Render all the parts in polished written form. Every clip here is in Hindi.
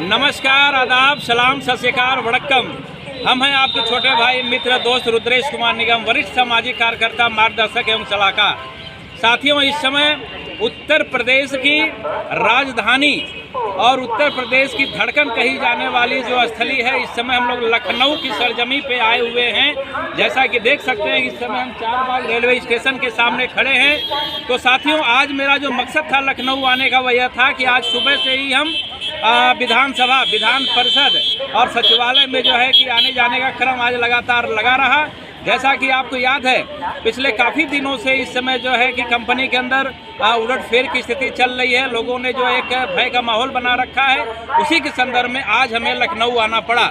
नमस्कार, आदाब, सलाम, सत श्री अकाल, वड़क्कम। हम हैं आपके छोटे भाई मित्र दोस्त रुद्रेश कुमार निगम, वरिष्ठ सामाजिक कार्यकर्ता, मार्गदर्शक एवं सलाहकार। साथियों, इस समय उत्तर प्रदेश की राजधानी और उत्तर प्रदेश की धड़कन कही जाने वाली जो स्थली है, इस समय हम लोग लखनऊ की सरजमी पे आए हुए हैं। जैसा कि देख सकते हैं, इस समय हम चारबाग रेलवे स्टेशन के सामने खड़े हैं। तो साथियों, आज मेरा जो मकसद था लखनऊ आने का वह यह था कि आज सुबह से ही हम विधानसभा, विधान परिषद और सचिवालय में जो है कि आने जाने का क्रम आज लगातार लगा रहा। जैसा कि आपको याद है, पिछले काफ़ी दिनों से इस समय जो है कि कंपनी के अंदर उलटफेर की स्थिति चल रही है। लोगों ने जो एक भय का माहौल बना रखा है, उसी के संदर्भ में आज हमें लखनऊ आना पड़ा।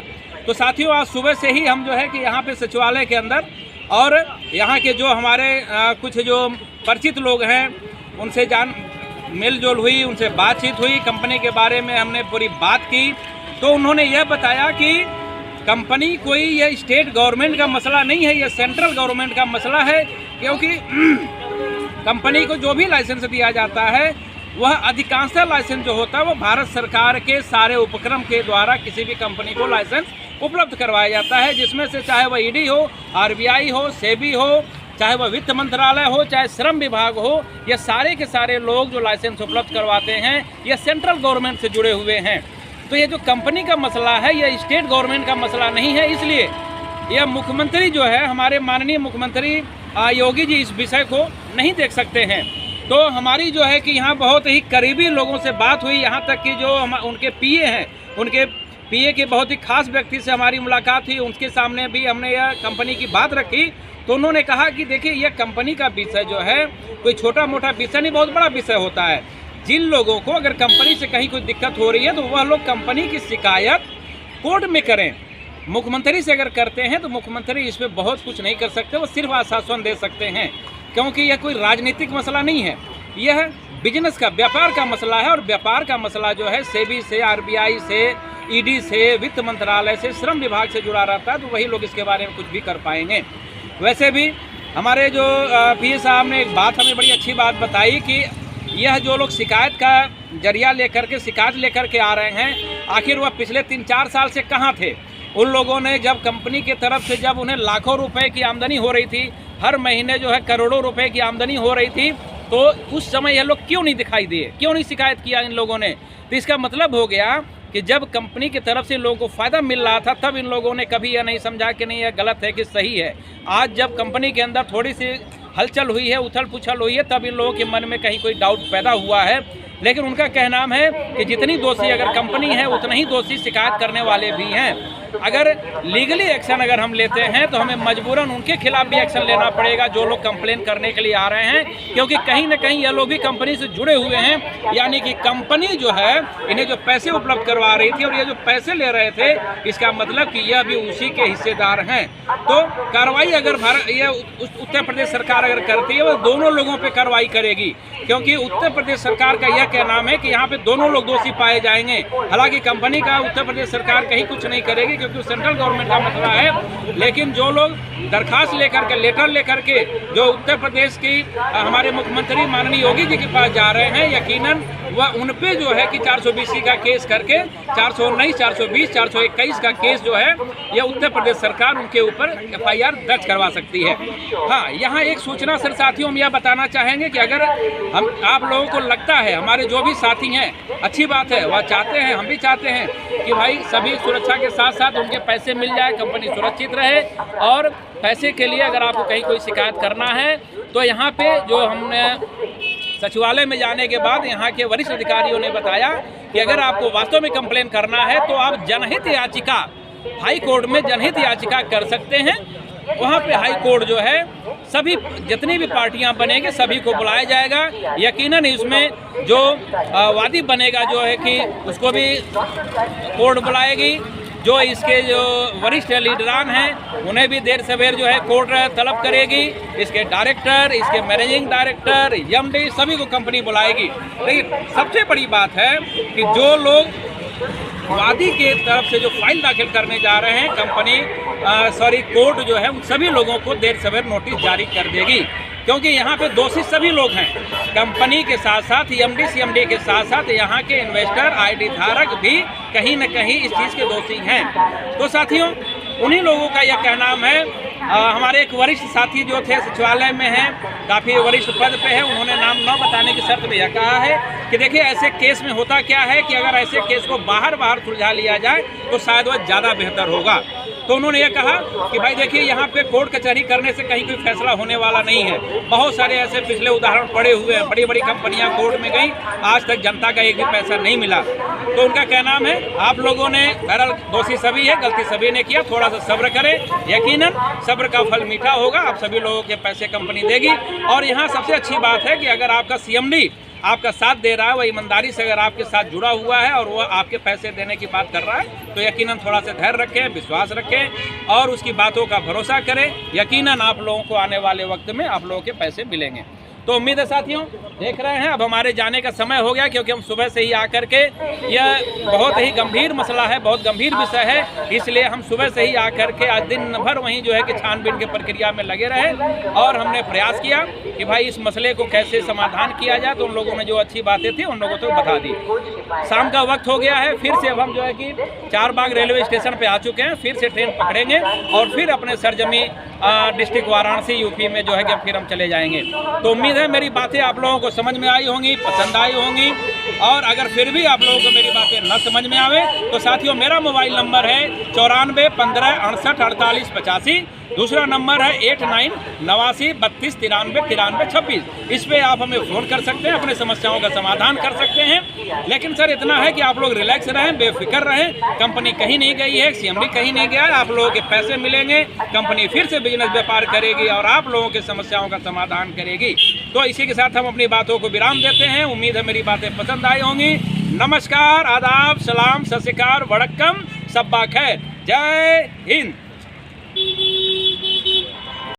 तो साथियों, आज सुबह से ही हम जो है कि यहाँ पे सचिवालय के अंदर और यहाँ के जो हमारे कुछ जो परिचित लोग हैं उनसे मेलजोल हुई, उनसे बातचीत हुई, कंपनी के बारे में हमने पूरी बात की। तो उन्होंने यह बताया कि कंपनी कोई यह स्टेट गवर्नमेंट का मसला नहीं है, यह सेंट्रल गवर्नमेंट का मसला है। क्योंकि कंपनी को जो भी लाइसेंस दिया जाता है, वह अधिकांश लाइसेंस जो होता है वो भारत सरकार के सारे उपक्रम के द्वारा किसी भी कंपनी को लाइसेंस उपलब्ध करवाया जाता है, जिसमें से चाहे वह ईडी हो, आरबीआई हो, सेबी हो, चाहे वह वित्त मंत्रालय हो, चाहे श्रम विभाग हो, ये सारे के सारे लोग जो लाइसेंस उपलब्ध करवाते हैं ये सेंट्रल गवर्नमेंट से जुड़े हुए हैं। तो ये जो कंपनी का मसला है, यह स्टेट गवर्नमेंट का मसला नहीं है। इसलिए यह मुख्यमंत्री जो है, हमारे माननीय मुख्यमंत्री योगी जी इस विषय को नहीं देख सकते हैं। तो हमारी जो है कि यहाँ बहुत ही करीबी लोगों से बात हुई, यहाँ तक कि जो उनके पीए हैं, उनके पीए के बहुत ही खास व्यक्ति से हमारी मुलाकात हुई। उनके सामने भी हमने यह कंपनी की बात रखी। तो उन्होंने कहा कि देखिए, यह कंपनी का विषय जो है कोई छोटा मोटा विषय नहीं, बहुत बड़ा विषय होता है। जिन लोगों को अगर कंपनी से कहीं कोई दिक्कत हो रही है तो वह लोग कंपनी की शिकायत कोर्ट में करें। मुख्यमंत्री से अगर करते हैं तो मुख्यमंत्री इस पर बहुत कुछ नहीं कर सकते, वो सिर्फ आश्वासन दे सकते हैं। क्योंकि यह कोई राजनीतिक मसला नहीं है, यह बिजनेस का, व्यापार का मसला है। और व्यापार का मसला जो है सेबी से, आरबीआई से, ईडी से, वित्त मंत्रालय से, श्रम विभाग से जुड़ा रहता है। तो वही लोग इसके बारे में कुछ भी कर पाएंगे। वैसे भी हमारे जो पीए साहब ने एक बात हमें बड़ी अच्छी बात बताई कि यह जो लोग शिकायत का जरिया लेकर के, शिकायत लेकर के आ रहे हैं, आखिर वह पिछले 3-4 साल से कहाँ थे। उन लोगों ने जब कंपनी की तरफ से जब उन्हें लाखों रुपए की आमदनी हो रही थी, हर महीने जो है करोड़ों रुपए की आमदनी हो रही थी, तो उस समय यह लोग क्यों नहीं दिखाई दिए, क्यों नहीं शिकायत किया इन लोगों ने। तो इसका मतलब हो गया कि जब कंपनी की तरफ से लोगों को फ़ायदा मिल रहा था, तब इन लोगों ने कभी यह नहीं समझा कि नहीं, यह गलत है कि सही है। आज जब कंपनी के अंदर थोड़ी सी हलचल हुई है, उथल पुछल हुई है, तब इन लोगों के मन में कहीं कोई डाउट पैदा हुआ है। लेकिन उनका कहना है कि जितनी दोषी अगर कंपनी है, उतना ही दोषी शिकायत करने वाले भी हैं। अगर लीगली एक्शन अगर हम लेते हैं तो हमें मजबूरन उनके खिलाफ भी एक्शन लेना पड़ेगा जो लोग कंप्लेन करने के लिए आ रहे हैं। क्योंकि कहीं ना कहीं ये लोग भी कंपनी से जुड़े हुए हैं, यानी कि कंपनी जो है इन्हें जो पैसे उपलब्ध करवा रही थी और ये जो पैसे ले रहे थे, इसका मतलब कि यह भी उसी के हिस्सेदार हैं। तो कार्रवाई अगर उत्तर प्रदेश सरकार अगर करती है, वो दोनों लोगों पर कार्रवाई करेगी। क्योंकि उत्तर प्रदेश सरकार का यह कहना है कि यहाँ पे दोनों लोग दोषी पाए जाएंगे। हालांकि कंपनी का उत्तर प्रदेश सरकार कहीं कुछ नहीं करेगी, क्योंकि सेंट्रल गवर्नमेंट का मसला है। लेकिन जो लोग दरखास्त लेकर के, लेटर लेकर के जो उत्तर प्रदेश की हमारे मुख्यमंत्री माननीय योगी जी के पास जा रहे हैं, यकीनन वह उन पे जो है कि 420 का केस करके 419, 420, 421 का केस जो है, यह उत्तर प्रदेश सरकार उनके ऊपर FIR दर्ज करवा सकती है। हाँ, यहाँ एक सूचना सर साथियों हम यह बताना चाहेंगे कि अगर आप लोगों को लगता है, हमारे जो भी साथी हैं, अच्छी बात है, वह चाहते हैं, हम भी चाहते हैं कि भाई सभी सुरक्षा के साथ साथ उनके पैसे मिल जाए, कंपनी सुरक्षित रहे। और पैसे के लिए अगर आपको कहीं कोई शिकायत करना है तो यहाँ पे जो हमने सचिवालय में जाने के बाद यहाँ के वरिष्ठ अधिकारियों ने बताया कि अगर आपको वास्तव में कंप्लेन करना है तो आप जनहित याचिका, हाई कोर्ट में जनहित याचिका कर सकते हैं। वहाँ पे हाई कोर्ट जो है, सभी जितनी भी पार्टियां बनेंगे सभी को बुलाया जाएगा। यकीनन इसमें जो वादी बनेगा जो है कि उसको भी कोर्ट बुलाएगी। जो इसके जो वरिष्ठ लीडरान हैं उन्हें भी देर सवेर जो है कोर्ट तलब करेगी। इसके डायरेक्टर, इसके मैनेजिंग डायरेक्टर, MD सभी को कंपनी बुलाएगी। लेकिन सबसे बड़ी बात है कि जो लोग वादी के तरफ से जो फाइल दाखिल करने जा रहे हैं, कंपनी कोर्ट जो है उन सभी लोगों को देर सवेर नोटिस जारी कर देगी। क्योंकि यहाँ पे दोषी सभी लोग हैं। कंपनी के साथ साथ एमडी सीएमडी के साथ साथ यहाँ के इन्वेस्टर आईडी धारक भी कहीं न कहीं इस चीज़ के दोषी हैं। तो साथियों, उन्हीं लोगों का यह कहना है। हमारे एक वरिष्ठ साथी जो थे सचिवालय में हैं, काफ़ी वरिष्ठ पद पे है, उन्होंने नाम न बताने की शर्त में यह कहा है कि देखिए ऐसे केस में होता क्या है कि अगर ऐसे केस को बाहर सुलझा लिया जाए तो शायद वह ज़्यादा बेहतर होगा। तो उन्होंने ये कहा कि भाई देखिए यहाँ पे कोर्ट कचहरी करने से कहीं कोई फैसला होने वाला नहीं है। बहुत सारे ऐसे पिछले उदाहरण पड़े हुए हैं, बड़ी बड़ी कंपनियां कोर्ट में गई, आज तक जनता का एक भी पैसा नहीं मिला। तो उनका कहना है आप लोगों ने, बहरहाल दोषी सभी है, गलती सभी ने किया, थोड़ा सा सब्र करें, यकीनन सब्र का फल मीठा होगा, आप सभी लोगों के पैसे कंपनी देगी। और यहाँ सबसे अच्छी बात है कि अगर आपका सीएमडी आपका साथ दे रहा है, वह ईमानदारी से अगर आपके साथ जुड़ा हुआ है और वह आपके पैसे देने की बात कर रहा है, तो यकीनन थोड़ा सा धैर्य रखें, विश्वास रखें और उसकी बातों का भरोसा करें। यकीनन आप लोगों को आने वाले वक्त में आप लोगों के पैसे मिलेंगे। तो उम्मीद है साथियों, देख रहे हैं अब हमारे जाने का समय हो गया, क्योंकि हम सुबह से ही आकर के, यह बहुत ही गंभीर मसला है, बहुत गंभीर विषय है, इसलिए हम सुबह से ही आकर के आज दिन भर वहीं जो है कि छानबीन की प्रक्रिया में लगे रहे और हमने प्रयास किया कि भाई इस मसले को कैसे समाधान किया जाए। तो उन लोगों ने जो अच्छी बातें थी उन लोगों को बता दी। शाम का वक्त हो गया है, फिर से अब हम जो है कि चारबाग रेलवे स्टेशन पर आ चुके हैं, फिर से ट्रेन पकड़ेंगे और फिर अपने सरजमी डिस्ट्रिक्ट वाराणसी यूपी में जो है कि फिर हम चले जाएंगे। तो उम्मीद है मेरी बातें आप लोगों को समझ में आई होंगी, पसंद आई होंगी। और अगर फिर भी आप लोगों को मेरी बातें न समझ में आवे तो साथियों, मेरा मोबाइल नंबर है 94 15 68 48 85। दूसरा नंबर है 89 89 32 93 93 26। इस पे आप हमें फ़ोन कर सकते हैं, अपने समस्याओं का समाधान कर सकते हैं। लेकिन सर इतना है कि आप लोग रिलैक्स रहें, बेफिक्र रहें, कंपनी कहीं नहीं गई है, सीएमडी कहीं नहीं गया है, आप लोगों के पैसे मिलेंगे, कंपनी फिर से बिजनेस व्यापार करेगी और आप लोगों के समस्याओं का समाधान करेगी। तो इसी के साथ हम अपनी बातों को विराम देते हैं। उम्मीद है मेरी बातें पसंद आई होंगी। नमस्कार, आदाब, सलाम, सत श्री अकाल, वड़क्कम, सब्बा खैर, जय हिंद।